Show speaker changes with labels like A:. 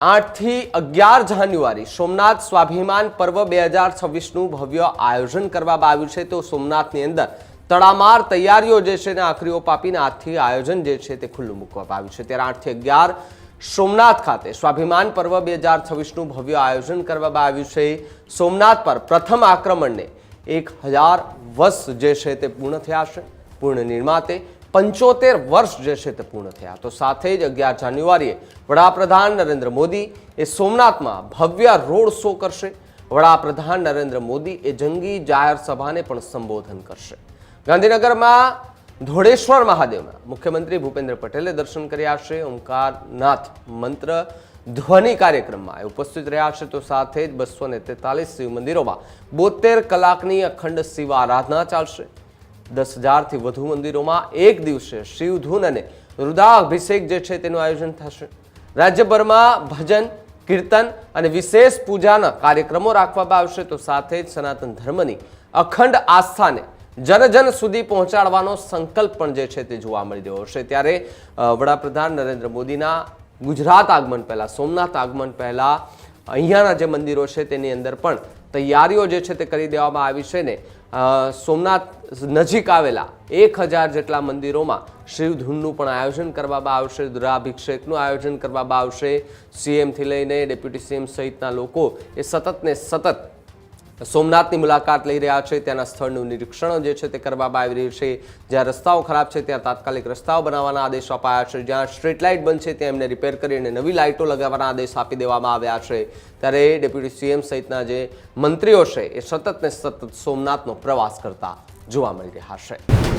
A: 8 થી 11 જાન્યુઆરી સોમનાથ સ્વાભિમાન પર્વ 2026નું ભવ્ય આયોજન કરવામાં આવ્યું છે। તો સોમનાથની અંદર તડામાર તૈયારીઓ જે છે ને આખરી ઓપ આપીને આજથી આયોજન જે છે તે ખુલ્લું મૂકવામાં આવ્યું છે। ત્યારે 8 થી 11 સોમનાથ ખાતે સ્વાભિમાન પર્વ 2026નું ભવ્ય આયોજન કરવામાં આવ્યું છે। સોમનાથ પર પ્રથમ આક્રમણને 1000 વર્ષ જે છે તે પૂર્ણ થયા છે। પૂર્ણ નિર્માતે 75 વર્ષ જે છે તે પૂર્ણ થયા। તો સાથે જ 11 જાન્યુઆરીએ વડાપ્રધાન નરેન્દ્ર મોદી એ સોમનાથમાં ભવ્ય રોડ શો કરશે। વડાપ્રધાન નરેન્દ્ર મોદી એ જંગી જાહેર સભાને પણ સંબોધન કરશે। ગાંધીનગરમાં ધોળેશ્વર મહાદેવના મુખ્યમંત્રી ભૂપેન્દ્ર પટેલે દર્શન કર્યા છે। ઓમકારનાથ મંત્ર ધ્વનિ કાર્યક્રમમાં ઉપસ્થિત રહ્યા છે। તો સાથે જ 243 શિવ મંદિરોમાં 72 કલાકની અખંડ શિવ આરાધના ચાલશે। 10,000થી વધુ મંદિરોમાં એક દિવસે શિવધૂન અને રુદ્રાભિષેક જે છે તેનું આયોજન થશે। રાજ્યભરમાં ભજન કીર્તન અને વિશેષ પૂજાના કાર્યક્રમો રાખવામાં આવશે। તો સાથે જ સનાતન ધર્મની અખંડ આસ્થાને જન સુધી પહોંચાડવાનો સંકલ્પ પણ જે છે તે જોવા મળી રહ્યો છે। ત્યારે વડાપ્રધાન નરેન્દ્ર મોદીના ગુજરાત આગમન પહેલા, સોમનાથ આગમન પહેલા અહીંયાના જે મંદિરો છે તેની અંદર પણ તૈયારીઓ જે છે તે કરી દેવામાં આવી છે ને સોમનાથ નજીક આવેલા 1000 જેટલા મંદિરોમાં શિવધૂનનું પણ આયોજન કરવામાં આવશે। રુદ્રાભિષેકનું આયોજન કરવામાં આવશે। સીએમથી લઈને ડેપ્યુટી સીએમ સહિતના લોકો એ સતત ને સતત સોમનાથની મુલાકાત લઈ રહ્યા છે। ત્યાંના સ્થળનું નિરીક્ષણ જે છે તે કરવામાં આવી રહ્યું છે। જ્યાં રસ્તાઓ ખરાબ છે ત્યાં તાત્કાલિક રસ્તાઓ બનાવવાના આદેશ અપાયા છે। જ્યાં સ્ટ્રીટ લાઇટ બંધ છે ત્યાં એમને રિપેર કરીને નવી લાઇટો લગાવવાના આદેશ આપી દેવામાં આવ્યા છે। ત્યારે ડેપ્યુટી સીએમ સહિતના જે મંત્રીઓ છે એ સતત ને સતત સોમનાથનો પ્રવાસ કરતા જોવા મળી રહ્યા છે।